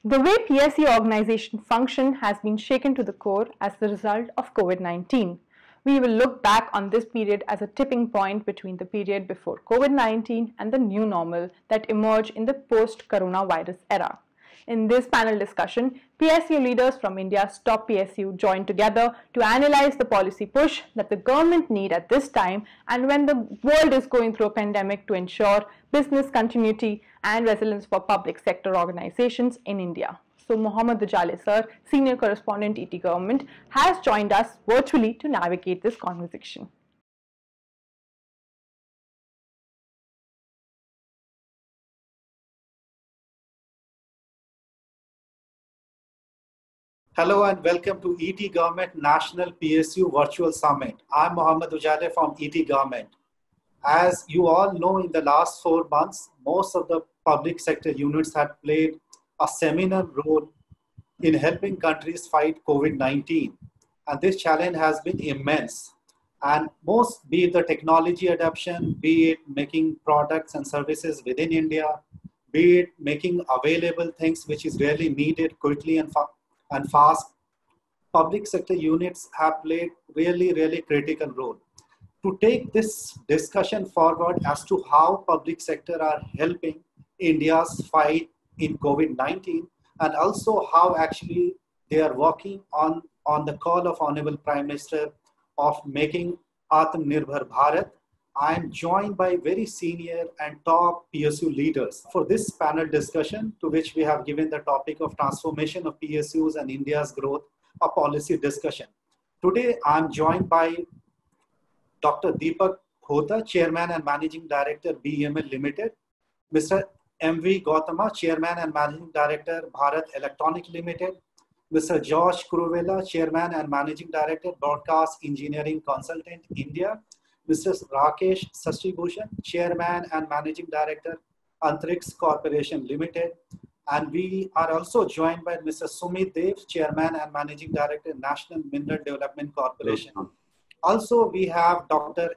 The way PSU organization function has been shaken to the core as the result of COVID-19. We will look back on this period as a tipping point between the period before COVID-19 and the new normal that emerged in the post-coronavirus era. In this panel discussion, PSU leaders from India's top PSU joined together to analyze the policy push that the government need at this time and when the world is going through a pandemic to ensure business continuity and resilience for public sector organizations in India. So Mohammad Ujale sir, Senior Correspondent ET Government, has joined us virtually to navigate this conversation. Hello and welcome to ET Government National PSU Virtual Summit. I'm Mohammad Ujale from ET Government. As you all know, in the last 4 months, most of the public sector units had played a seminal role in helping countries fight COVID-19. And this challenge has been immense. And most, be it the technology adoption, be it making products and services within India, be it making available things which is really needed quickly and fast, public sector units have played really critical role. To take this discussion forward as to how public sector are helping India's fight in COVID-19 and also how actually they are working on the call of Honorable Prime Minister of making Atmanirbhar Bharat, I am joined by very senior and top PSU leaders for this panel discussion, to which we have given the topic of transformation of PSUs and India's growth, a policy discussion. Today, I'm joined by Dr. Deepak Hota, Chairman and Managing Director, BEML Limited, Mr. M.V. Gautama, Chairman and Managing Director, Bharat Electronic Limited, Mr. Josh Kuruvilla, Chairman and Managing Director, Broadcast Engineering Consultant, India, Mr. Rakesh Sastibhushan, Chairman and Managing Director, Antrix Corporation Limited. And we are also joined by Mr. Sumit Dev, Chairman and Managing Director, National Mineral Development Corporation. Also, we have Dr.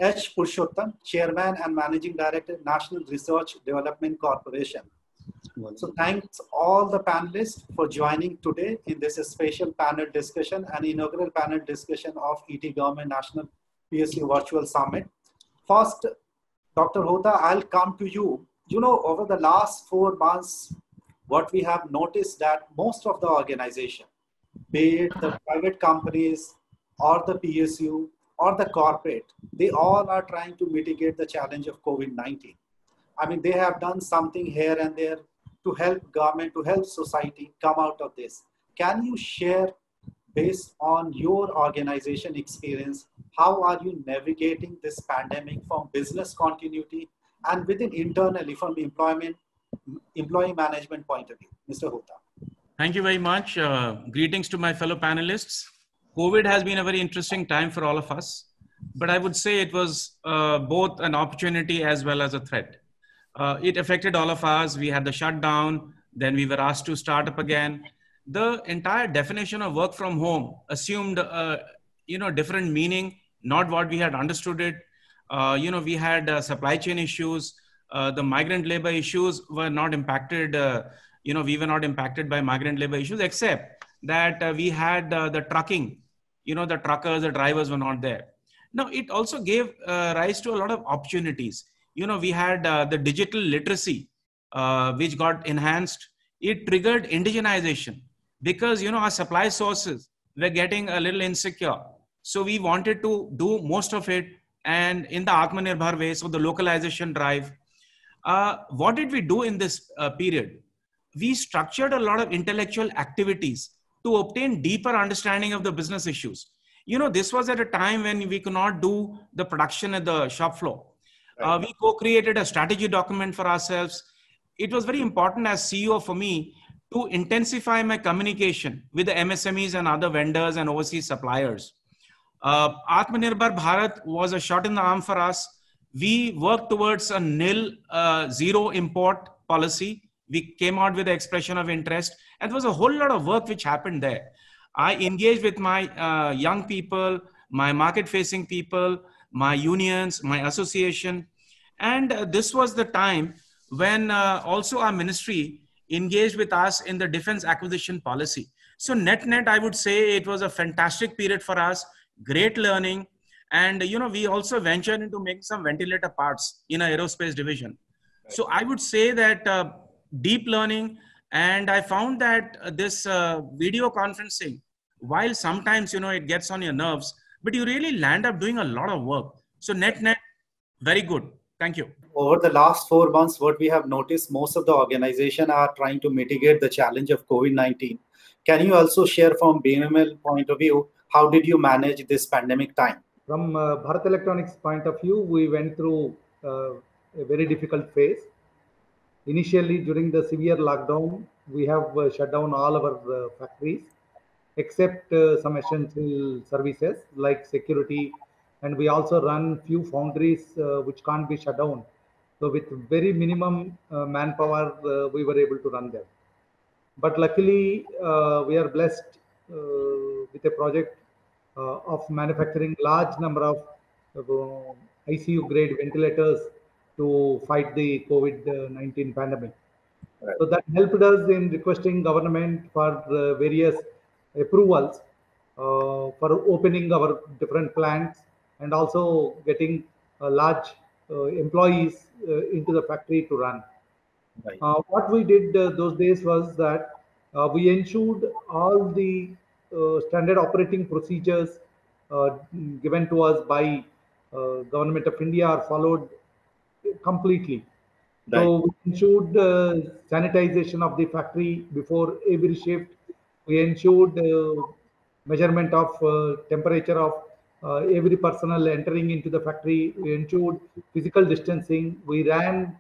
H. Purushottam, Chairman and Managing Director, National Research Development Corporation. So thanks all the panelists for joining today in this special panel discussion and inaugural panel discussion of ET Government National PSU Virtual Summit. First, Dr. Hota, I'll come to you. You know, over the last 4 months, what we have noticed that most of the organization, be it the private companies or the PSU or the corporate, they all are trying to mitigate the challenge of COVID-19. I mean, they have done something here and there to help government, to help society come out of this. Can you share, based on your organization experience, how are you navigating this pandemic from business continuity and within internally from employee management point of view? Mr. Hota. Thank you very much. Greetings to my fellow panelists. COVID has been a very interesting time for all of us, but I would say it was both an opportunity as well as a threat. It affected all of us. We had the shutdown, then we were asked to start up again. The entire definition of work from home assumed, different meaning, not what we had understood it. We had supply chain issues. The migrant labor issues were not impacted. We were not impacted by migrant labor issues, except that we had the trucking. The truckers, the drivers were not there. Now, it also gave rise to a lot of opportunities. We had the digital literacy, which got enhanced. It triggered indigenization because, our supply sources were getting a little insecure. So we wanted to do most of it and in the Atmanirbhar way, so the localization drive. What did we do in this period? We structured a lot of intellectual activities to obtain deeper understanding of the business issues. This was at a time when we could not do the production at the shop floor. Right. We co-created a strategy document for ourselves. It was very important as CEO for me to intensify my communication with the MSMEs and other vendors and overseas suppliers. Atmanirbhar Bharat was a shot in the arm for us. We worked towards a zero import policy. We came out with the expression of interest, and there was a whole lot of work which happened there. I engaged with my young people, my market-facing people, my unions, my association. And this was the time when also our ministry engaged with us in the defense acquisition policy. So net, I would say it was a fantastic period for us, great learning. And, we also ventured into making some ventilator parts in our aerospace division. Right. So I would say that deep learning, and I found that this video conferencing, while sometimes, it gets on your nerves, but you really land up doing a lot of work. So net, very good. Thank you. Over the last 4 months, what we have noticed, most of the organizations are trying to mitigate the challenge of COVID-19. Can you also share from BMML point of view, how did you manage this pandemic time? From Bharat Electronics point of view, we went through a very difficult phase. Initially, during the severe lockdown, we have shut down all our factories, except some essential services like security, and we also run few foundries which can't be shut down. So with very minimum manpower, we were able to run them. But luckily, we are blessed with a project of manufacturing large number of ICU grade ventilators to fight the COVID-19 pandemic. Right. So that helped us in requesting government for various approvals for opening our different plants and also getting large employees into the factory to run. Right. What we did those days was that we ensured all the standard operating procedures given to us by Government of India are followed completely. Right. So we ensured sanitization of the factory before every shift. We ensured measurement of temperature of every personnel entering into the factory. We ensured physical distancing. We ran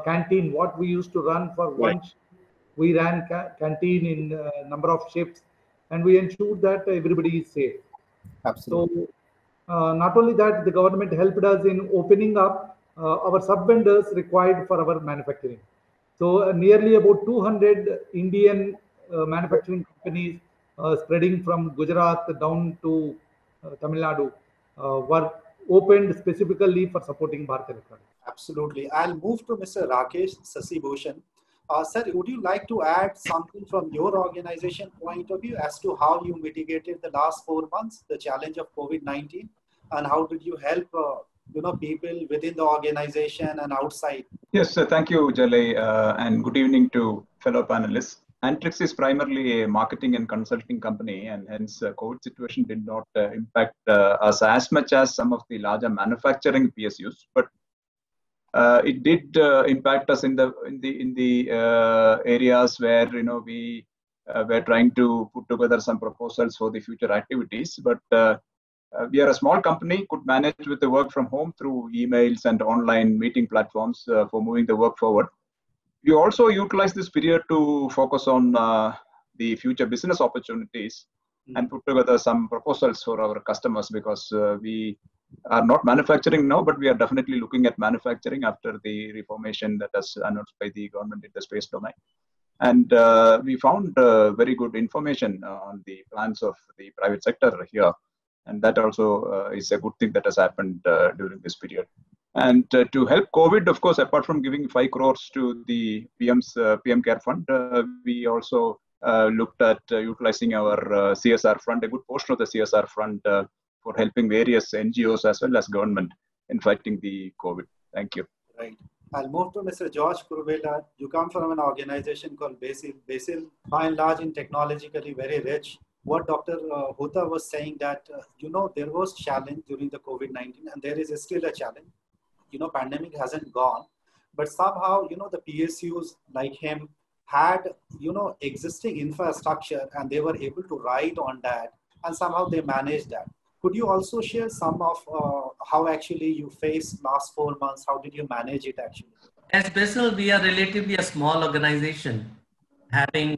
canteen, what we used to run for one shift. We ran canteen in number of shifts, and we ensured that everybody is safe. Absolutely. So not only that, the government helped us in opening up our sub-vendors required for our manufacturing. So nearly about 200 Indian manufacturing companies spreading from Gujarat down to Tamil Nadu were opened specifically for supporting Bharat Electronics. Absolutely. I'll move to Mr. Rakesh Sasibhushan. Sir, would you like to add something from your organization point of view as to how you mitigated the last 4 months, the challenge of COVID-19, and how did you help people within the organization and outside? Yes, thank you, Jalay, and good evening to fellow panelists. Antrix is primarily a marketing and consulting company, and hence COVID situation did not impact us as much as some of the larger manufacturing PSUs, but it did impact us in the areas where we were trying to put together some proposals for the future activities. But we are a small company, could manage with the work from home through emails and online meeting platforms for moving the work forward. We also utilize this period to focus on the future business opportunities and put together some proposals for our customers, because we are not manufacturing now, but we are definitely looking at manufacturing after the reformation that was announced by the government in the space domain. And we found very good information on the plans of the private sector here. And that also is a good thing that has happened during this period. And to help COVID, of course, apart from giving 5 crores to the PM Care Fund, we also looked at utilizing our CSR fund, a good portion of the CSR fund for helping various NGOs as well as government in fighting the COVID. Thank you. Right. I'll move to Mr. George Kuruvilla. You come from an organization called Basil. Basil, by and large, and technologically very rich. What Dr. Hota was saying that, there was challenge during the COVID-19 and there is still a challenge. Pandemic hasn't gone, but somehow, the PSUs like him had, existing infrastructure and they were able to ride on that and somehow they managed that. Could you also share some of how actually you faced last 4 months? How did you manage it actually? As Basil, we are relatively a small organization having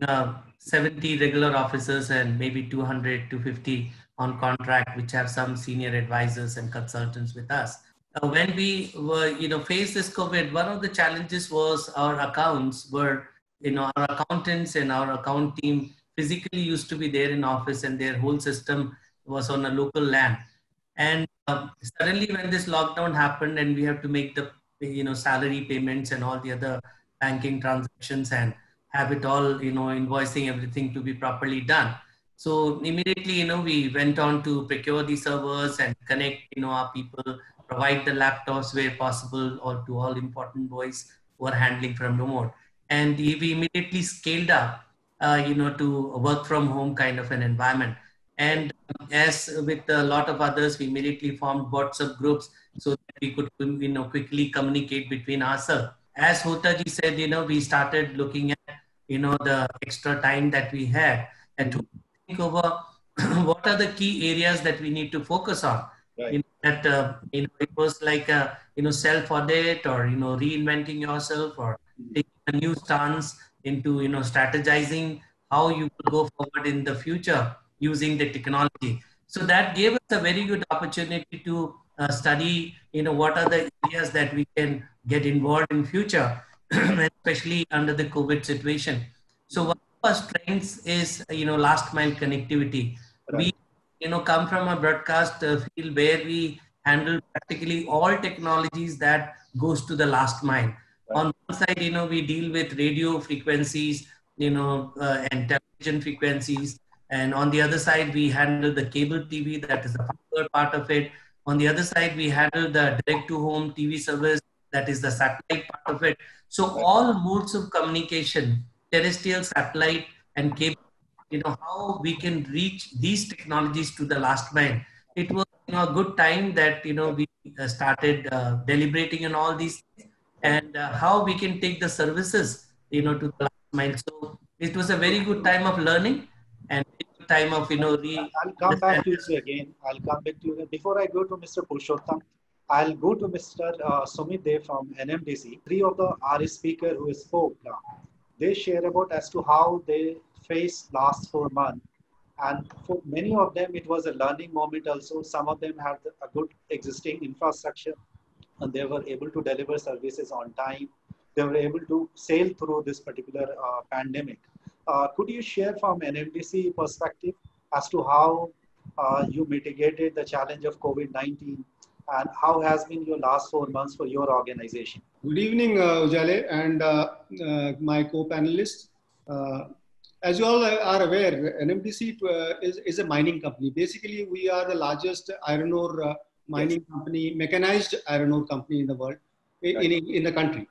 70 regular officers and maybe 200 to 50 on contract, which have some senior advisors and consultants with us. When we were, faced this COVID, one of the challenges was our accounts were, our accountants and our account team physically used to be there in office and their whole system was on a local LAN. And suddenly when this lockdown happened and we have to make the, salary payments and all the other banking transactions and have it all, invoicing everything to be properly done. So immediately, we went on to procure the servers and connect, our people, provide the laptops where possible or to all important boys who are handling from remote. And we immediately scaled up, to work from home kind of an environment. And as with a lot of others, we immediately formed WhatsApp groups so that we could, quickly communicate between ourselves. As Hotaji said, we started looking at, the extra time that we had and to think over what are the key areas that we need to focus on. Right. It was like a, self audit or, reinventing yourself or taking a new stance into, strategizing how you will go forward in the future using the technology. So that gave us a very good opportunity to study, what are the areas that we can get involved in future, especially under the COVID situation. So one of our strengths is, last mile connectivity. Right. We, come from a broadcast field where we handle practically all technologies that goes to the last mile. Right. On one side, we deal with radio frequencies, and television frequencies. And on the other side, we handle the cable TV, that is the fiber part of it. On the other side, we handle the direct-to-home TV service, that is the satellite part of it. So all modes of communication, terrestrial, satellite, and cable, how we can reach these technologies to the last mile. It was, a good time that, we started deliberating on all these things and how we can take the services, to the last mile. So it was a very good time of learning and time of, I'll come back to you again. I'll come back to you. Before I go to Mr. Purushottam, I'll go to Mr. Sumit Dev from NMDC. Three of the RS speaker who spoke now, they share about as to how they faced last 4 months. And for many of them, it was a learning moment also. Some of them had a good existing infrastructure and they were able to deliver services on time. They were able to sail through this particular pandemic. Could you share from NMDC perspective as to how you mitigated the challenge of COVID-19 and how has been your last 4 months for your organization? Good evening, Ujale and my co-panelists. As you all are aware, NMDC is a mining company. Basically, we are the largest iron ore mining company, mechanized iron ore company in the world, in the country.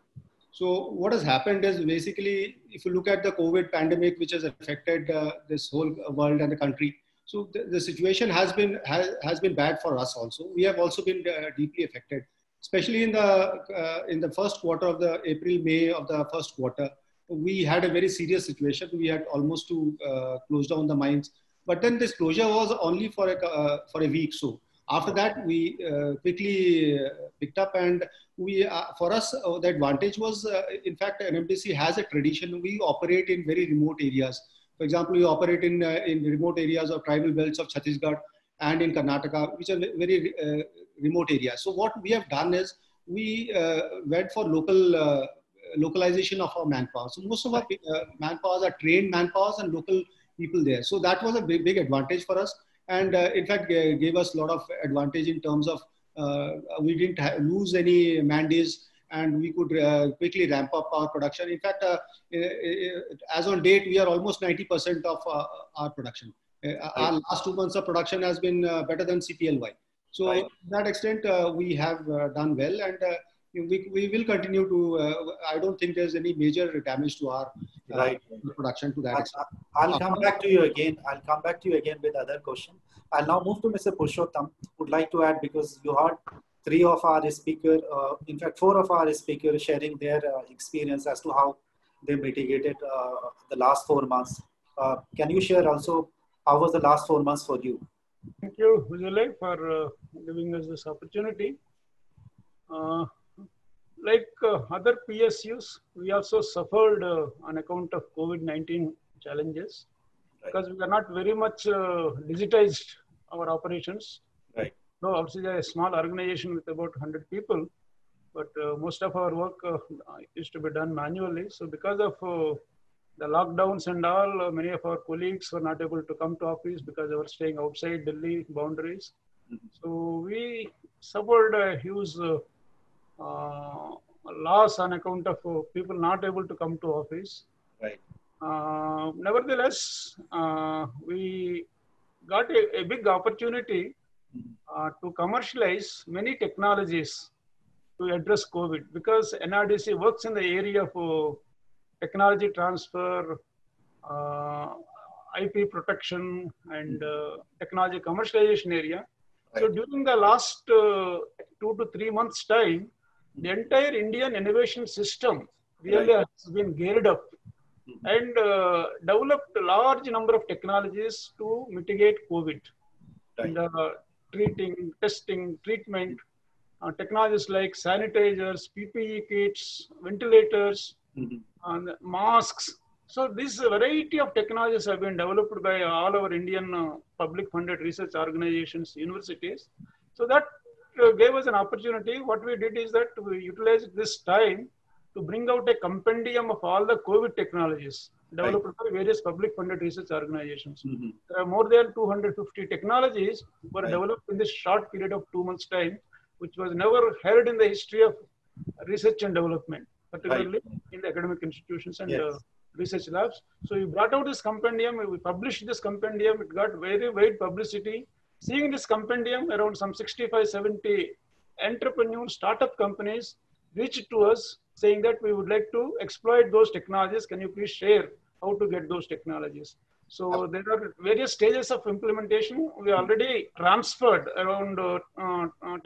So what has happened is basically, if you look at the COVID pandemic, which has affected this whole world and the country, so the situation has been bad for us also. We have also been deeply affected, especially in the first quarter of the April, May of the first quarter. We had a very serious situation. We had almost to close down the mines, but then this closure was only for a week. So after that, we quickly picked up, and for us the advantage was, in fact, NMDC has a tradition. We operate in very remote areas. For example, we operate in remote areas of tribal belts of Chhattisgarh and in Karnataka, which are very remote areas. So what we have done is we went for localization of our manpower. So most of our manpowers are trained manpowers and local people there. So that was a big advantage for us. And in fact, gave us a lot of advantage in terms of we didn't lose any man days, and we could quickly ramp up our production. In fact, as on date, we are almost 90% of our production. Our last 2 months of production has been better than CPLY. So to that extent, we have done well, and we will continue to, I don't think there's any major damage to our production to that extent. I'll come back to you again. I'll come back to you again with other question. I'll now move to Mr. Purushottam. Would like to add, because you heard three of our speakers, in fact, four of our speakers sharing their experience as to how they mitigated the last 4 months. Can you share also how was the last 4 months for you? Thank you, Ujale, for giving us this opportunity. Like other PSUs, we also suffered on account of COVID-19 challenges, because we are not very much digitized our operations. Right. So obviously a small organization with about 100 people, but most of our work used to be done manually. So because of the lockdowns and all, many of our colleagues were not able to come to office because they were staying outside Delhi boundaries. So we suffered a huge loss on account of people not able to come to office. Right. Nevertheless, we got a big opportunity to commercialize many technologies to address COVID, because NRDC works in the area of technology transfer, IP protection, and technology commercialization area. Right. So during the last 2 to 3 months time, the entire Indian innovation system really Right. has been geared up and developed a large number of technologies to mitigate COVID. Right. And treating, testing, treatment, technologies like sanitizers, PPE kits, ventilators, and masks. So this variety of technologies have been developed by all our Indian public funded research organizations, universities. So that gave us an opportunity. What we did is that we utilized this time to bring out a compendium of all the COVID technologies developed by various public funded research organizations. There are more than 250 technologies were developed in this short period of 2 months time, which was never heard in the history of research and development, particularly in the academic institutions and research labs. So we brought out this compendium, we published this compendium, it got very wide publicity. Seeing this compendium, around some 65, 70 entrepreneurs, startup companies reached to us saying that we would like to exploit those technologies. Can you please share how to get those technologies? So there are various stages of implementation. We already transferred around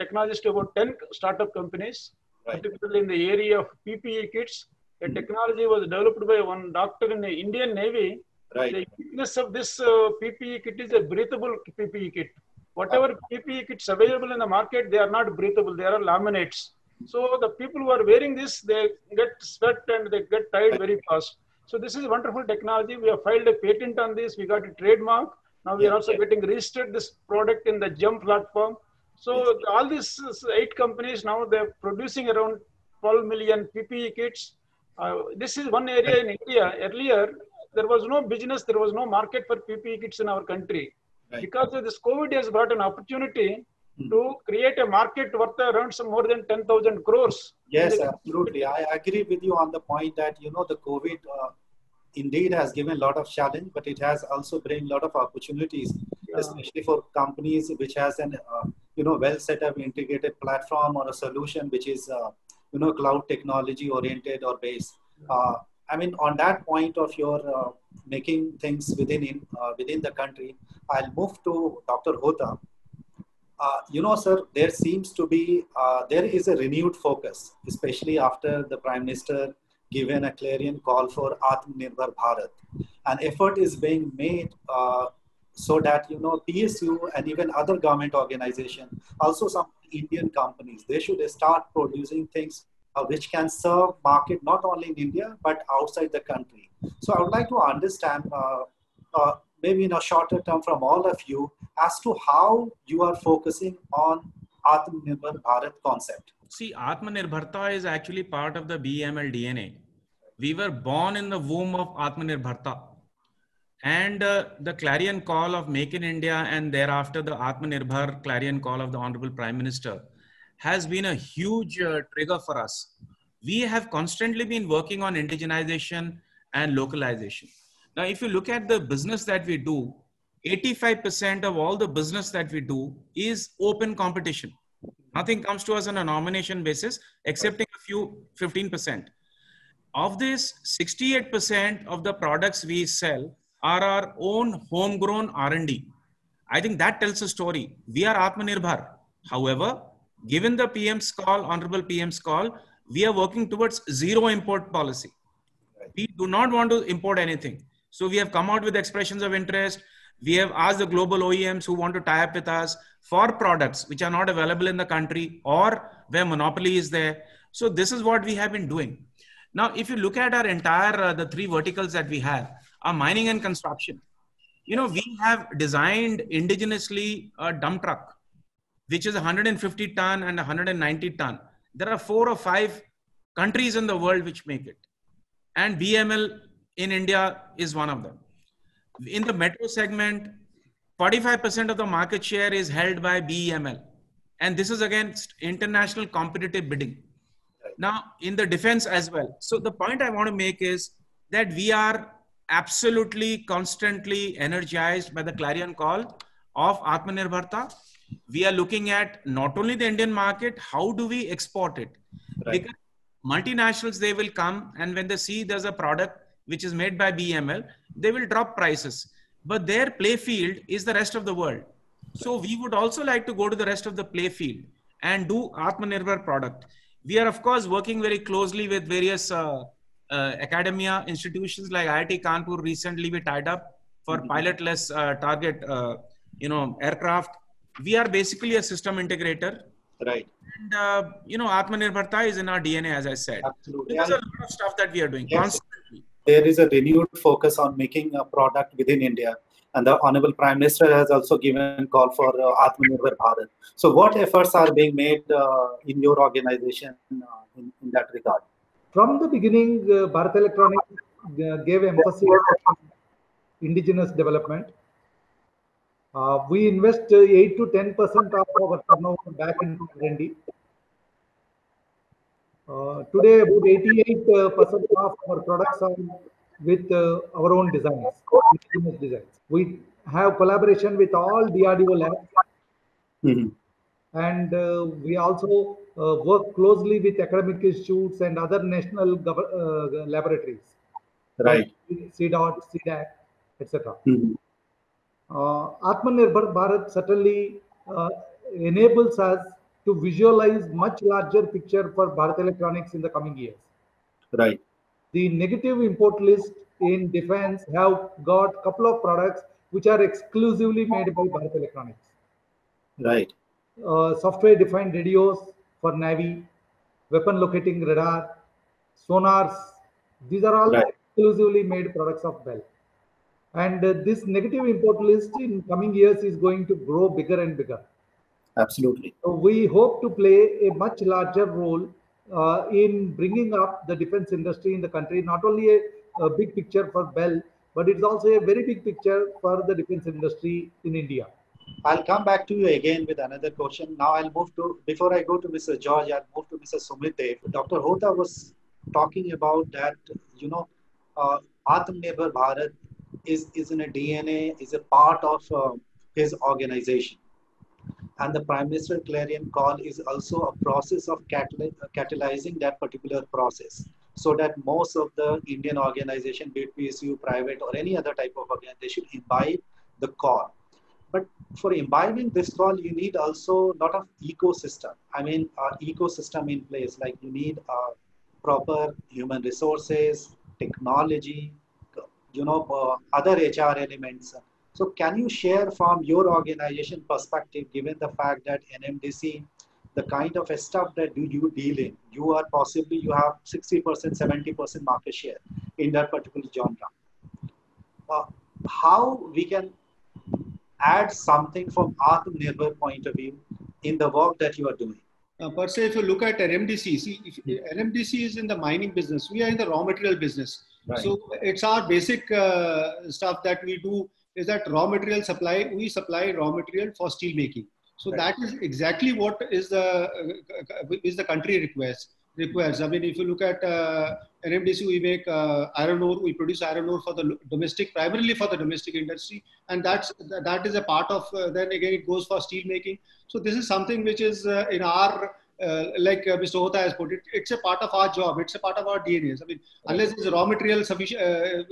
technologies to about 10 startup companies, particularly in the area of PPE kits. A technology was developed by one doctor in the Indian Navy. The uniqueness of this PPE kit is a breathable PPE kit. Whatever PPE kits available in the market, they are not breathable, they are laminates. So the people who are wearing this, they get sweat and they get tired very fast. So this is wonderful technology. We have filed a patent on this. We got a trademark. Now we are also getting registered this product in the GEM platform. So all these 8 companies now, they're producing around 12 million PPE kits. This is one area in India. Earlier, there was no business, there was no market for PPE kits in our country. Because of this, COVID has brought an opportunity to create a market worth around some more than 10,000 crores. Yes, absolutely. I agree with you on the point that, the COVID indeed has given a lot of challenge, but it has also bring a lot of opportunities, especially for companies which has an, well set up integrated platform or a solution which is, cloud technology oriented or based. I mean, on that point of your making things within the country, I'll move to Dr. Hota. Sir, there seems to be, there is a renewed focus, especially after the Prime Minister given a clarion call for Atmanirbhar Bharat. An effort is being made so that, PSU and even other government organizations, also some Indian companies, they should start producing things which can serve market not only in India, but outside the country. So I would like to understand, maybe in a shorter term from all of you, as to how you are focusing on Atmanirbhar Bharat concept. See, Atmanirbharta is actually part of the BEML DNA. We were born in the womb of Atmanirbharta. And the clarion call of Make in India and thereafter the Atmanirbhar clarion call of the Honorable Prime Minister has been a huge trigger for us. We have constantly been working on indigenization and localization. Now, if you look at the business that we do, 85% of all the business that we do is open competition. Nothing comes to us on a nomination basis, excepting a few 15%. Of this, 68% of the products we sell are our own homegrown R&D. I think that tells a story. We are Atmanirbhar. However, given the PM's call, Honorable PM's call, we are working towards zero import policy. We do not want to import anything. So we have come out with expressions of interest. We have asked the global OEMs who want to tie up with us for products which are not available in the country or where monopoly is there. So this is what we have been doing. Now, if you look at our entire, the 3 verticals that we have, are mining and construction. We have designed indigenously a dump truck, which is 150 ton and 190 ton. There are 4 or 5 countries in the world which make it. And BML in India is one of them. In the metro segment, 45% of the market share is held by BEML. And this is against international competitive bidding. Now, in the defense as well. So the point I want to make is, that we are absolutely constantly energized by the clarion call of Atmanirbharta. We are looking at not only the Indian market, how do we export it? Right. Because multinationals, they will come, and when they see there's a product which is made by BML, they will drop prices. But their play field is the rest of the world. So we would also like to go to the rest of the play field and do Atmanirbhar product. We are, of course, working very closely with various academia institutions like IIT Kanpur. Recently, we tied up for pilotless target, aircraft. We are basically a system integrator. Right. And, Atmanirbharta is in our DNA, as I said. Absolutely. So there's a lot of stuff that we are doing constantly. There is a renewed focus on making a product within India. And the Honorable Prime Minister has also given a call for Atmanirbhar Bharat. So what efforts are being made in your organization in that regard? From the beginning, Bharat Electronics gave emphasis on indigenous development. We invest 8 to 10% of our turnover back into R&D. Today, about 88% of our products are with our own designs, indigenous designs. We have collaboration with all DRDO labs, and we also work closely with academic institutes and other national laboratories, right? Like CDOT, CDAC, etc. Atmanirbhar Bharat certainly enables us to visualize much larger picture for Bharat Electronics in the coming years. Right. The negative import list in defense have got a couple of products which are exclusively made by Bharat Electronics. Right. Software-defined radios for Navy, weapon locating radar, sonars. These are all exclusively made products of BEL. And this negative import list in coming years is going to grow bigger and bigger. Absolutely. So we hope to play a much larger role in bringing up the defense industry in the country, not only a big picture for BEL, but it's also a very big picture for the defense industry in India. I'll come back to you again with another question. Now I'll move to, before I go to Mr. George, I'll move to Mr. Sumit Dev. Dr. Hota was talking about that, Atmanirbhar Bharat is in a DNA, is a part of his organization. And the Prime Minister Clarion Call is also a process of catalyzing that particular process, so that most of the Indian organization, be it PSU, private, or any other type of organization, imbibe the call. But for imbibing this call, you need also a lot of ecosystem. I mean, ecosystem in place, like you need proper human resources, technology, other HR elements. So can you share from your organization perspective, given the fact that NMDC, the kind of stuff that you deal in, you have 60%, 70% market share in that particular genre. How we can add something from Atmanirbhar point of view in the work that you are doing? Per se, if you look at NMDC, see, NMDC is in the mining business. We are in the raw material business. Right. So it's our basic stuff that we do is that raw material supply. We supply raw material for steel making. So that is exactly what is the country requires. I mean, if you look at NMDC, we make iron ore. We produce iron ore for the domestic, primarily for the domestic industry, and that is a part of. Then again, it goes for steel making. So this is something which is in our like Mr. Hota has put it. It's a part of our job. It's a part of our DNA. I mean, unless there's raw material sufficient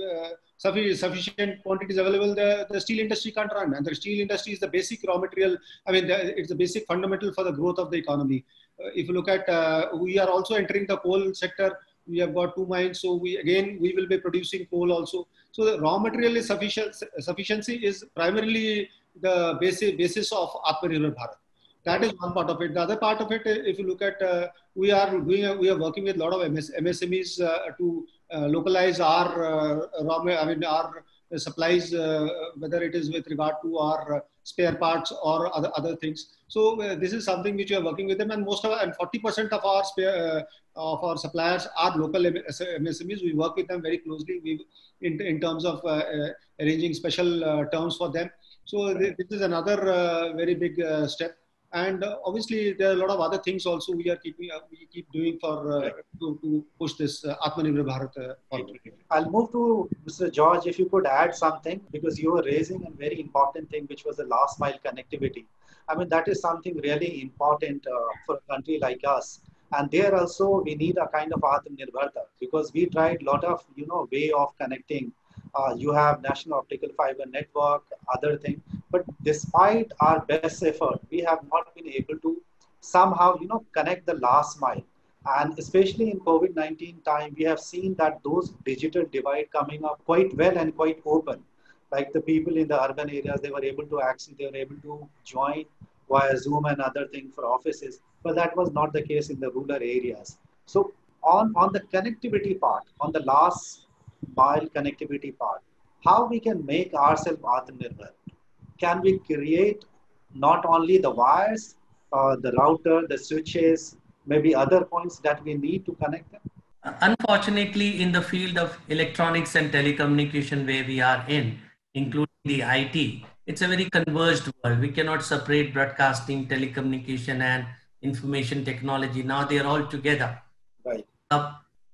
quantities available, the steel industry can't run. And the steel industry is the basic raw material. I mean, it's the basic fundamental for the growth of the economy. If you look at, we are also entering the coal sector. We have got 2 mines, so we will be producing coal also. So the raw material is sufficiency is primarily the basis of Atmanirbhar Bharat. That is one part of it. The other part of it, if you look at, we are working with a lot of MSMEs to localize our our supplies, whether it is with regard to our spare parts or other things. So this is something which we are working with them, and 40% of our suppliers are local MSMEs. We work with them very closely. In terms of arranging special terms for them. So this is another very big step. And obviously, there are a lot of other things also we keep doing for to push this Atmanirbhar Bharat policy. I'll move to Mr. George. If you could add something, because you were raising a very important thing, which was the last mile connectivity. I mean, that is something really important for a country like us. And there also we need a kind of Atmanirbharta, because we tried a lot of way of connecting. You have National Optical Fiber Network, other thing. But despite our best effort, we have not been able to somehow connect the last mile. And especially in COVID-19 time, we have seen that those digital divide coming up quite well and quite open. Like the people in the urban areas, they were able to access, they were able to join via Zoom and other things for offices. But that was not the case in the rural areas. So on the connectivity part, on the last mile connectivity part, how we can make ourselves Atmanirbhar? Can we create not only the wires, the router, the switches, maybe other points that we need to connect them? Unfortunately, in the field of electronics and telecommunication where we are in, including the IT, it's a very converged world. We cannot separate broadcasting, telecommunication, and information technology. Now they are all together. Right.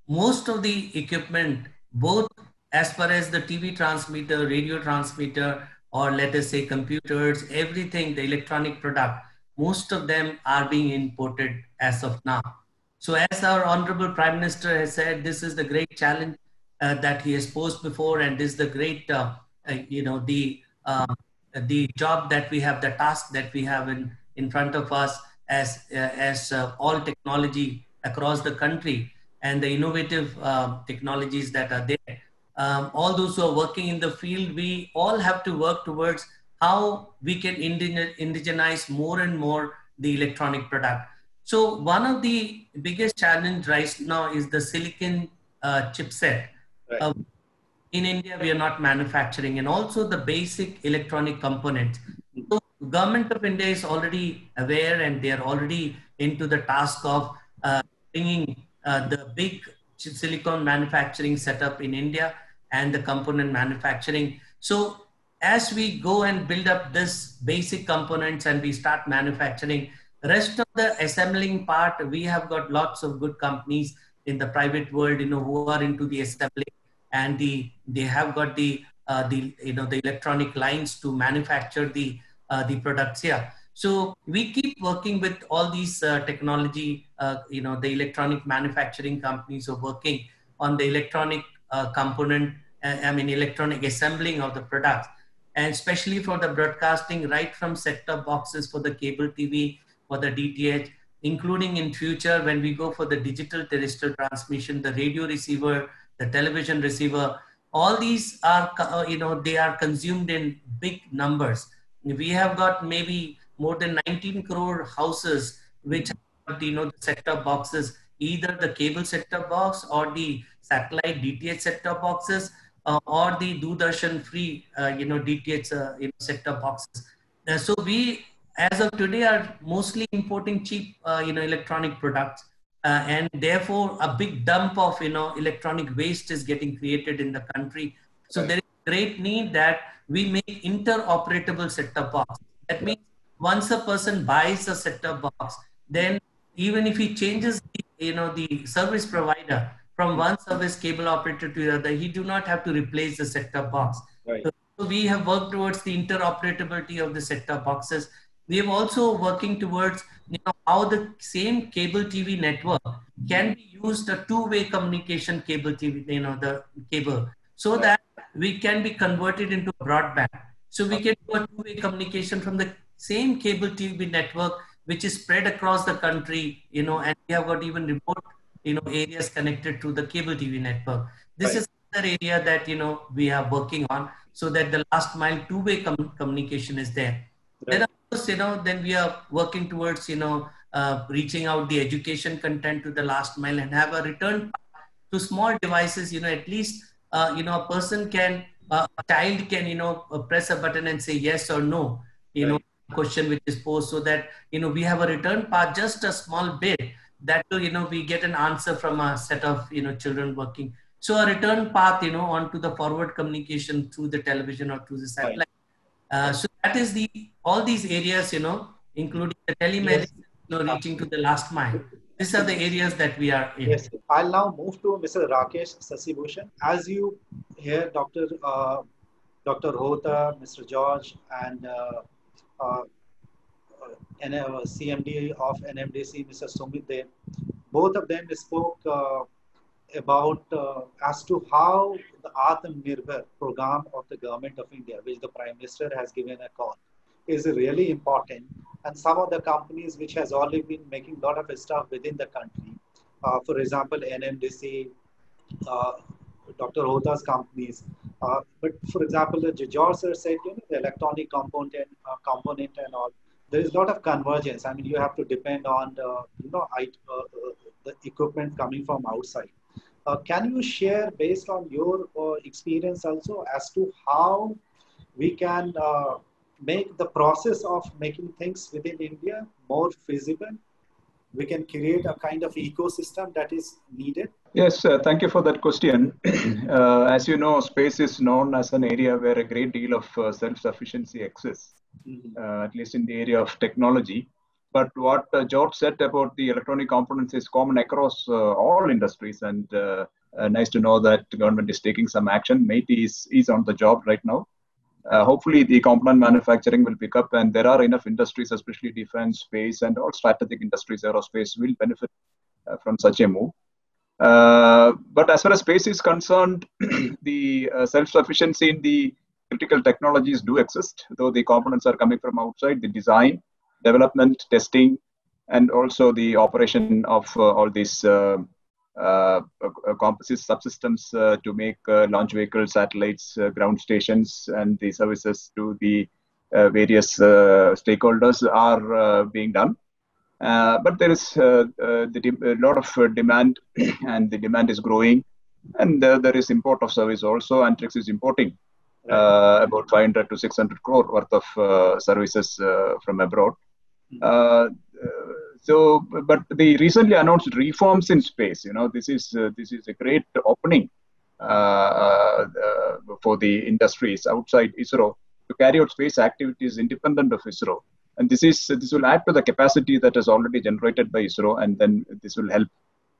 Most of the equipment, both as far as the TV transmitter, radio transmitter, or let us say computers, everything, the electronic product, most of them are being imported as of now. So as our Honorable Prime Minister has said, this is the great challenge that he has posed before, and this is the great, the job that we have, the task that we have in front of us as all technology across the country and the innovative technologies that are there. All those who are working in the field, we all have to work towards how we can indigenize more and more the electronic product. So one of the biggest challenge right now is the silicon chipset. Right. In India, we are not manufacturing, and also the basic electronic components. So government of India is already aware, and they are already into the task of bringing the big silicon manufacturing setup in India and the component manufacturing. So as we go and build up this basic components and we start manufacturing, rest of the assembling part, we have got lots of good companies in the private world, who are into the assembly, and they have got the electronic lines to manufacture the products here. So we keep working with all these technology, the electronic manufacturing companies are working on the electronic component, electronic assembling of the products, and especially for the broadcasting, right from set-top boxes for the cable TV, for the DTH, including in future when we go for the digital terrestrial transmission, the radio receiver, the television receiver, all these are, they are consumed in big numbers. We have got maybe more than 19 crore houses which have, the set-top boxes, either the cable set-top box or the satellite DTH set-top boxes, or the Doordarshan free, DTH set-top boxes. So we, as of today, are mostly importing cheap, electronic products, and therefore a big dump of, electronic waste is getting created in the country. So there is great need that we make interoperable set-top box. That means once a person buys a set-top box, then even if he changes the service provider from one service cable operator to the other, he do not have to replace the set-top box. Right. So we have worked towards the interoperability of the set-top boxes. We have also working towards how the same cable TV network can be used, a two-way communication cable TV, the cable, so that we can be converted into broadband. So we can do a two-way communication from the same cable TV network, which is spread across the country, and we have got even remote, areas connected to the cable TV network. This is another area that, we are working on, so that the last mile two-way communication is there. Then of course, then we are working towards, reaching out the education content to the last mile and have a return to small devices, at least, a person can, a child can, press a button and say yes or no, question which is posed, so that, we have a return path, just a small bit that will, we get an answer from a set of, children working. So a return path, onto the forward communication through the television or through the satellite. So that is all these areas, including the telemedicine, Yes. reaching to the last mile. These are the areas that we are in. Yes, I'll now move to Mr. Rakesh Sasibhushan. As you hear, Dr. Hota, Mr. George, and uh, CMD of NMDC, Mr. Sumit Dev, both of them spoke about as to how the Atmanirbhar program of the government of India, which the Prime Minister has given a call, is really important. And some of the companies which has already been making a lot of stuff within the country, for example, NMDC, uh, Dr. Hota's companies. But for example, the George sir said, the electronic component and all, there is a lot of convergence. I mean, you have to depend on the equipment coming from outside. Can you share, based on your experience also, as to how we can make the process of making things within India more feasible? We can create a kind of ecosystem that is needed. Yes, thank you for that question. As you know, space is known as an area where a great deal of self-sufficiency exists, at least in the area of technology. But what George said about the electronic components is common across all industries, and nice to know that the government is taking some action. MeitY is on the job right now. Hopefully, the component manufacturing will pick up, and there are enough industries, especially defense, space, and all strategic industries, aerospace, will benefit from such a move. But as far as space is concerned, the self-sufficiency in the critical technologies do exist, though the components are coming from outside. The design, development, testing, and also the operation of all these composite subsystems to make launch vehicles, satellites, ground stations, and the services to the various stakeholders are being done. But there is a lot of demand, and the demand is growing, and there is import of service also. Antrix is importing about 500 to 600 crore worth of services from abroad. But the recently announced reforms in space, this is a great opening for the industries outside ISRO to carry out space activities independent of ISRO. And this will add to the capacity that is already generated by ISRO, and then this will help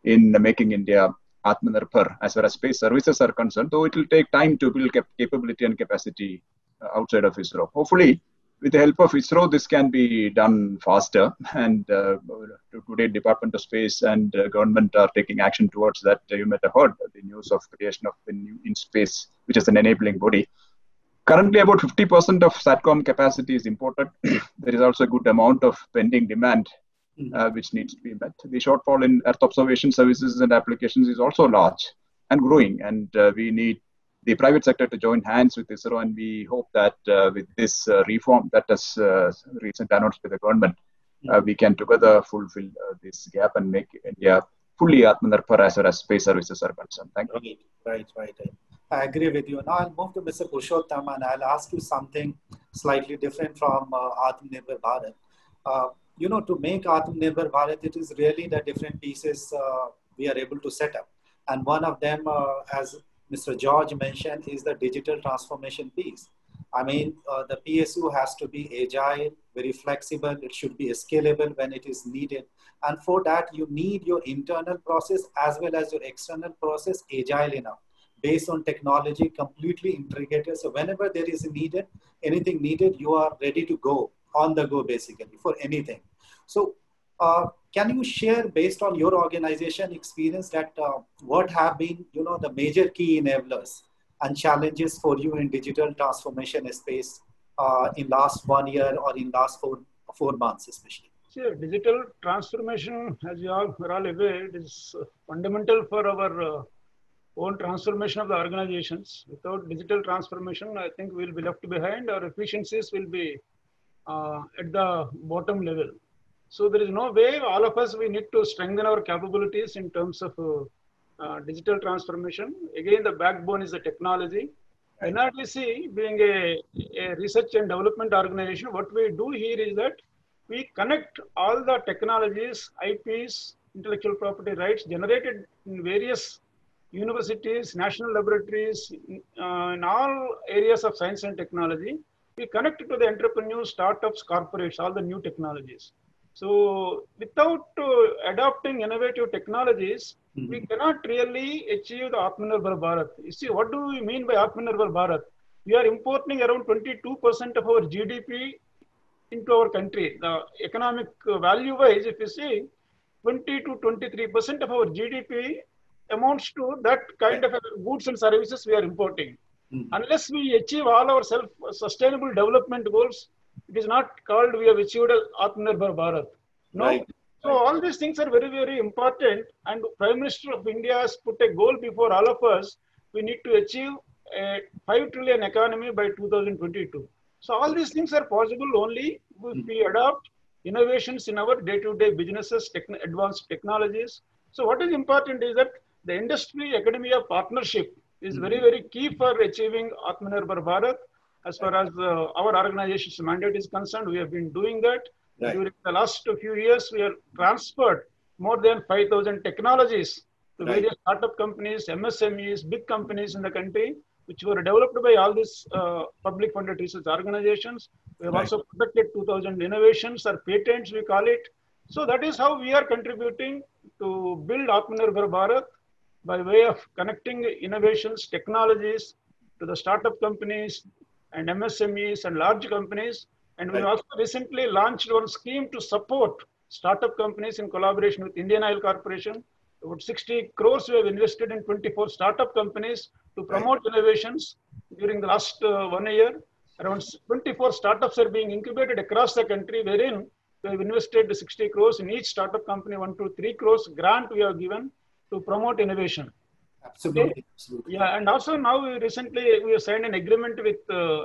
in making India Atmanirbhar as far as space services are concerned, though it will take time to build capability and capacity outside of ISRO. Hopefully, with the help of ISRO, this can be done faster, and today Department of Space and government are taking action towards that. You might have heard the news of creation of the new IN-SPACe, which is an enabling body. Currently, about 50% of SATCOM capacity is imported. There is also a good amount of pending demand which needs to be met. The shortfall in Earth observation services and applications is also large and growing, and we need the private sector to join hands with ISRO, and we hope that with this reform that is recently announced by the government, we can together fulfill this gap and make India fully Atmanirbhar as far as space services are concerned. Thank you. Right. I agree with you. Now I'll move to Mr. Purushottam, and I'll ask you something slightly different from Atmanirbhar Bharat. To make Atmanirbhar Bharat, it is really the different pieces we are able to set up. And one of them, as Mr. George mentioned, is the digital transformation piece. I mean, the PSU has to be agile, very flexible. It should be scalable when it is needed. And for that, you need your internal process as well as your external process agile enough, based on technology, completely integrated. So whenever there is anything needed, you are ready to go, on the go basically, for anything. So can you share, based on your organization experience, that what have been, the major key enablers and challenges for you in digital transformation space in last 1 year or in last four months especially? See, digital transformation, as we're all aware, it is fundamental for our own transformation of the organizations. Without digital transformation, I think we'll be left behind. Our efficiencies will be at the bottom level. So there is no way, all of us, we need to strengthen our capabilities in terms of digital transformation. Again, the backbone is the technology. NRDC, being a research and development organization, what we do here is that we connect all the technologies, IPs, intellectual property rights generated in various universities, national laboratories, in all areas of science and technology. We connect it to the entrepreneurs, startups, corporates, all the new technologies. So without adopting innovative technologies, we cannot really achieve the Atmanirbhar Bharat. You see, what do we mean by Atmanirbhar Bharat? We are importing around 22% of our GDP into our country. The economic value wise, if you see, 20 to 23% of our GDP amounts to that kind of goods and services we are importing. Unless we achieve all our self-sustainable development goals, it is not called we have achieved Atmanirbhar Bharat. No. Right. So all these things are very, very important. And Prime Minister of India has put a goal before all of us. We need to achieve a 5 trillion economy by 2022. So all these things are possible only if we adopt innovations in our day-to-day businesses, advanced technologies. So what is important is that the industry-academia partnership is very, very key for achieving Atmanirbhar Bharat. As far as our organization's mandate is concerned, we have been doing that. Right. During the last few years, we have transferred more than 5,000 technologies to various startup companies, MSMEs, big companies in the country, which were developed by all these public funded research organizations. We have also protected 2,000 innovations or patents, we call it. So that is how we are contributing to build Atmanirbhar Bharat by way of connecting innovations, technologies to the startup companies and MSMEs and large companies. And we also recently launched one scheme to support startup companies in collaboration with Indian Oil Corporation. About 60 crores we have invested in 24 startup companies to promote innovations during the last 1 year. Around 24 startups are being incubated across the country, wherein we have invested 60 crores in each startup company, 1 to 3 crores grant we have given to promote innovation. Absolutely. Okay? Absolutely. Yeah, and also now we have signed an agreement with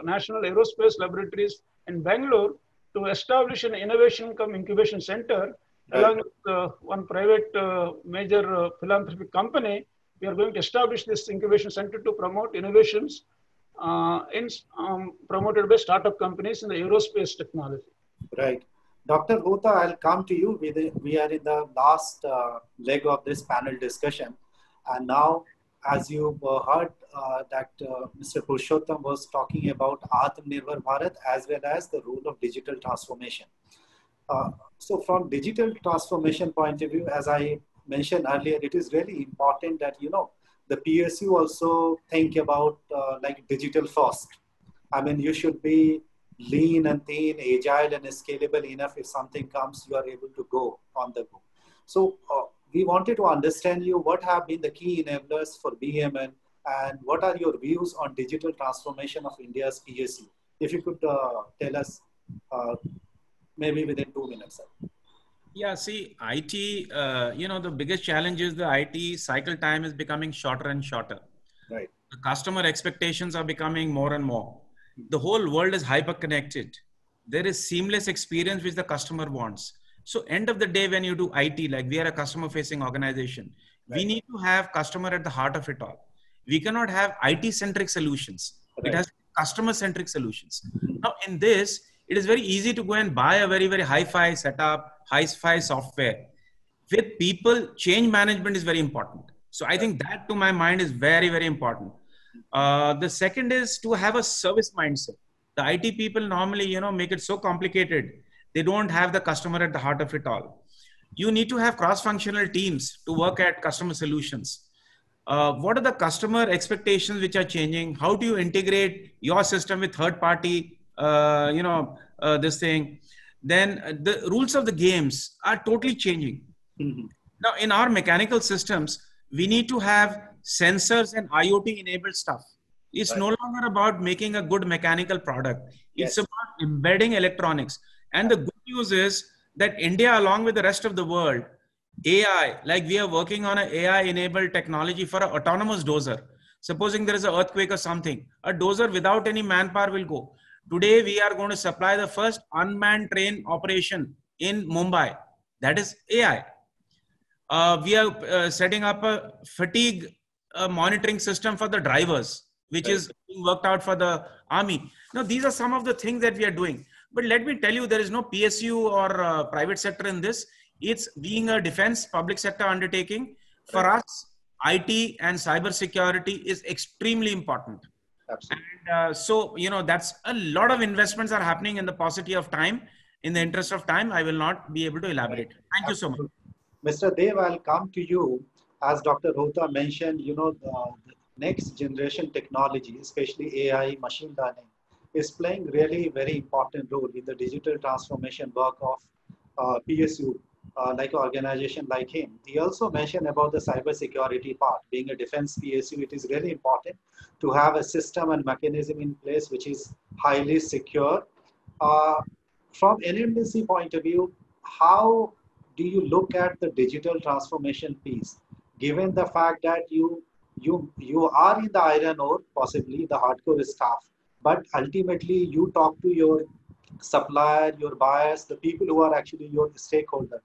National Aerospace Laboratories in Bangalore to establish an innovation incubation center along with one private major philanthropic company. We are going to establish this incubation center to promote innovations promoted by startup companies in the aerospace technology. Right. Dr. Hota, I'll come to you. We are in the last leg of this panel discussion. And now, as you heard that Mr. Purushottam was talking about Atmanirbhar Bharat as well as the role of digital transformation. So from digital transformation point of view, as I mentioned earlier, it is really important that, the PSU also think about like digital first. I mean, you should be lean and thin, agile and scalable enough. If something comes, you are able to go on the go. So we wanted to understand what have been the key enablers for BMN and what are your views on digital transformation of India's PSU? If you could tell us maybe within 2 minutes. Yeah, see, IT, the biggest challenge is the IT cycle time is becoming shorter and shorter. Right. The customer expectations are becoming more and more. The whole world is hyper connected. There is seamless experience which the customer wants. So end of the day, when you do IT, like we are a customer facing organization, we need to have customer at the heart of it all. We cannot have IT centric solutions. It has customer centric solutions. Now in this, it is very easy to go and buy a very, very hi-fi setup, hi-fi software. With people, change management is very important. So I think that to my mind is very, very important. The second is to have a service mindset. The IT people normally, make it so complicated. They don't have the customer at the heart of it all. You need to have cross-functional teams to work at customer solutions. What are the customer expectations which are changing? How do you integrate your system with third-party, this thing? Then the rules of the games are totally changing. Now, in our mechanical systems, we need to have sensors and IoT-enabled stuff. It's no longer about making a good mechanical product. It's about embedding electronics. And the good news is that India, along with the rest of the world, AI, like we are working on an AI-enabled technology for an autonomous dozer. Supposing there is an earthquake or something, a dozer without any manpower will go. Today, we are going to supply the first unmanned train operation in Mumbai. That is AI. We are setting up a fatigue monitoring system for the drivers, which is being worked out for the army. Now, these are some of the things that we are doing. But let me tell you, there is no PSU or private sector in this. It's being a defense public sector undertaking. For us, IT and cyber security is extremely important. Absolutely. And so, that's a lot of investments are happening in the paucity of time. In the interest of time, I will not be able to elaborate. Thank you so much. Mr. Dev, I'll come to you. As Dr. Hota mentioned, the next generation technology, especially AI, machine learning, is playing really very important role in the digital transformation work of PSU, like an organization like him. He also mentioned about the cybersecurity part. Being a defense PSU, it is really important to have a system and mechanism in place which is highly secure. From NMDC point of view, how do you look at the digital transformation piece, given the fact that you are in the iron ore, possibly the hardcore stuff, but ultimately you talk to your supplier, your buyers, the people who are actually your stakeholder.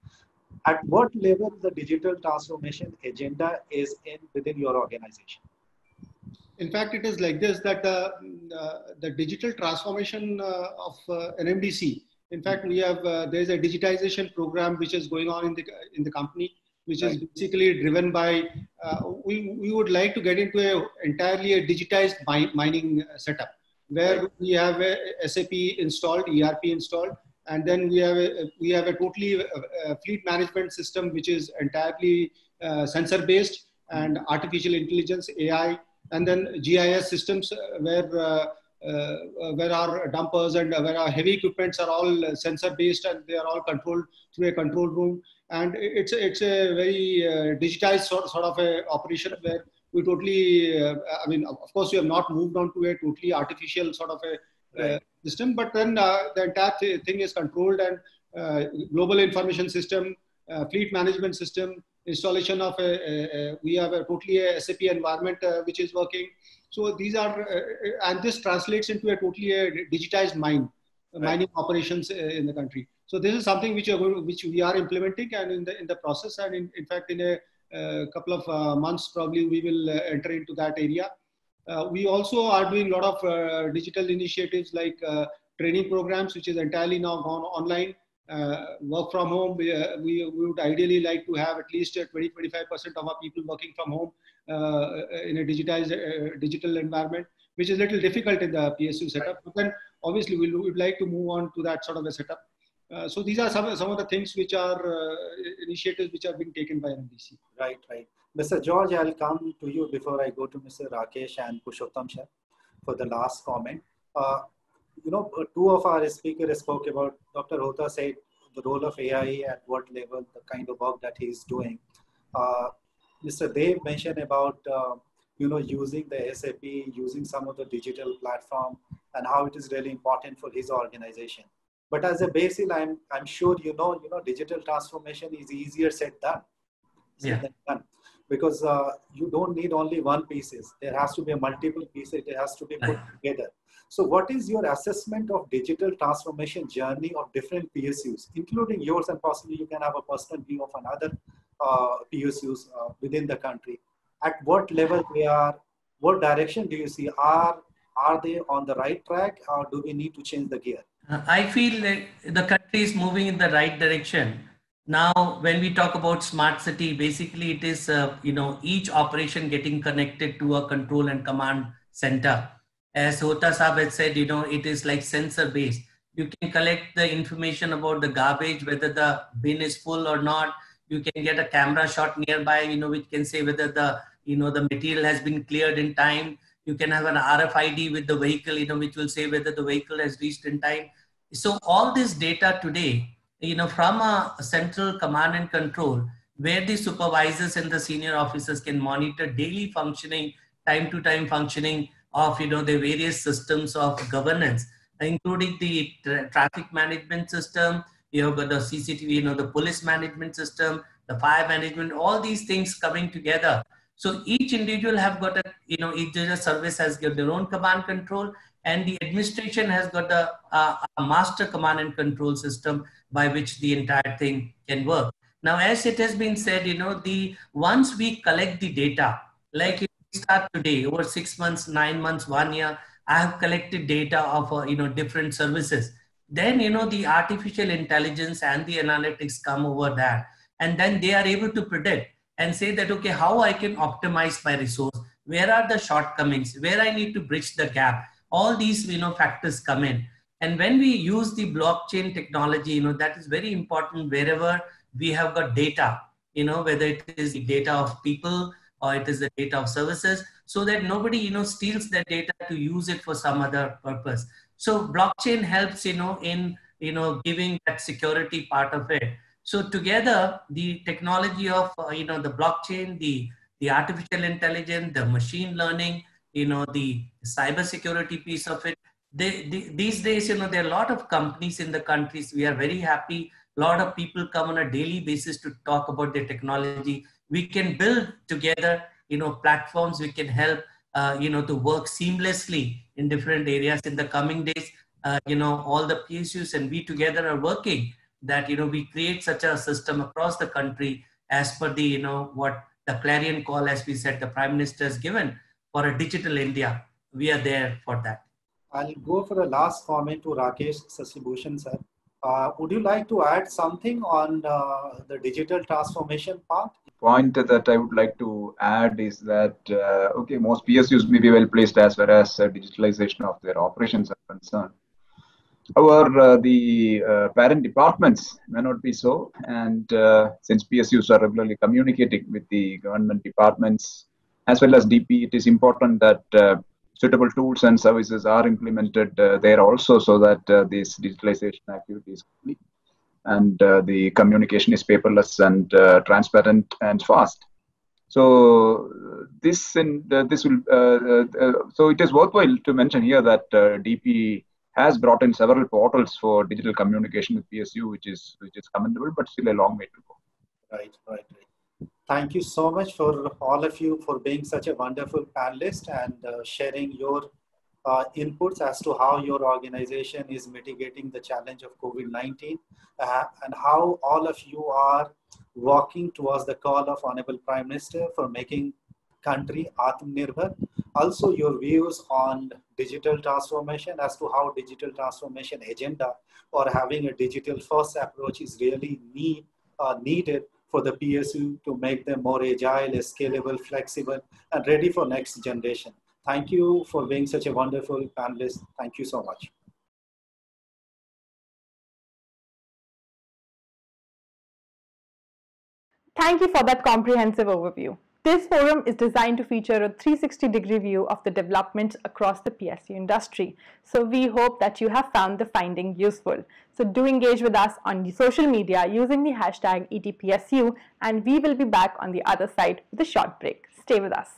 At what level the digital transformation agenda is within your organization? In fact, it is like this, that the digital transformation of NMDC, in fact, we have there's a digitization program which is going on in the company, which is basically driven by we would like to get into entirely a digitized mining setup, where we have a SAP installed, ERP installed, and then we have a totally fleet management system which is entirely sensor based and artificial intelligence, AI, and then GIS systems where our dumpers and where our heavy equipments are all sensor based and they are all controlled through a control room. And it's a very digitized sort of a operation where we totally, I mean, of course, we have not moved on to a totally artificial sort of a system, but then the entire thing is controlled, and global information system, fleet management system, installation of we have a totally SAP environment which is working. So these are, and this translates into a totally digitized mining operations in the country. So this is something which we are implementing and in the process, and in fact in a couple of months probably we will enter into that area. We also are doing a lot of digital initiatives like training programs, which is entirely now gone online. Work from home, we would ideally like to have at least 20-25% of our people working from home in a digitized digital environment, which is a little difficult in the PSU setup. But then obviously we would like to move on to that sort of a setup. So these are some of the things which are initiatives which are being taken by NMDC. Right. Mr. George, I'll come to you before I go to Mr. Rakesh and Purushottam Shah for the last comment. Two of our speakers spoke about, Dr. Hota said the role of AI at what level, the kind of work that he's doing. Mr. Dev mentioned about, using the SAP, using some of the digital platform and how it is really important for his organization. But as a basis, I'm sure digital transformation is easier said than done. Because you don't need only one pieces. There has to be a multiple pieces. It has to be put together. So what is your assessment of digital transformation journey of different PSUs, including yours, and possibly you can have a personal view of another PSUs within the country? At what level they are? What direction do you see? Are they on the right track, or do we need to change the gear? I feel like the country is moving in the right direction. Now, when we talk about smart city, basically it is, each operation getting connected to a control and command center. As Hota Saab had said, it is like sensor based. You can collect the information about the garbage, whether the bin is full or not. You can get a camera shot nearby, which can say whether the material has been cleared in time. You can have an RFID with the vehicle, which will say whether the vehicle has reached in time. So all this data today, from a central command and control, where the supervisors and the senior officers can monitor daily functioning, time to time functioning of, the various systems of governance, including the traffic management system, you have got the CCTV, the police management system, the fire management, all these things coming together. So each individual have got each service has got their own command control, and the administration has got a master command and control system by which the entire thing can work. Now, as it has been said, once we collect the data, like if we start today, over 6 months, 9 months, 1 year, I have collected data of, different services. Then, the artificial intelligence and the analytics come over that. And then they are able to predict and say that, okay, how I can optimize my resource? Where are the shortcomings? Where I need to bridge the gap? All these, factors come in. And when we use the blockchain technology, that is very important wherever we have got data, whether it is the data of people or it is the data of services, so that nobody, steals that data to use it for some other purpose. So blockchain helps, in, giving that security part of it. So together, the technology of, the blockchain, the artificial intelligence, the machine learning, the cybersecurity piece of it, these days, there are a lot of companies in the countries. We are very happy. A lot of people come on a daily basis to talk about their technology. We can build together, platforms. We can help, to work seamlessly in different areas in the coming days. All the PSUs and we together are working that, we create such a system across the country as per the, what the clarion call, as we said, the Prime Minister has given for a digital India. We are there for that. I'll go for a last comment to Rakesh Sasibhushan sir. Would you like to add something on the digital transformation part? Point that I would like to add is that, okay, most PSUs may be well placed as far as digitalization of their operations are concerned. However, the parent departments may not be so. And since PSUs are regularly communicating with the government departments as well as DP, it is important that suitable tools and services are implemented there also, so that this digitalization activity is complete and the communication is paperless and transparent and fast. So this will so it is worthwhile to mention here that DP has brought in several portals for digital communication with PSU, which is commendable, but still a long way to go. Right. Thank you so much for all of you for being such a wonderful panelist and sharing your inputs as to how your organization is mitigating the challenge of COVID-19 and how all of you are walking towards the call of Honorable Prime Minister for making country Atmanirbhar. Also your views on digital transformation as to how digital transformation agenda or having a digital first approach is really needed for the PSU to make them more agile, scalable, flexible, and ready for next generation. Thank you for being such a wonderful panelist. Thank you so much. Thank you for that comprehensive overview. This forum is designed to feature a 360-degree view of the developments across the PSU industry. So we hope that you have found the finding useful. So do engage with us on the social media using the hashtag ETPSU, and we will be back on the other side with a short break. Stay with us.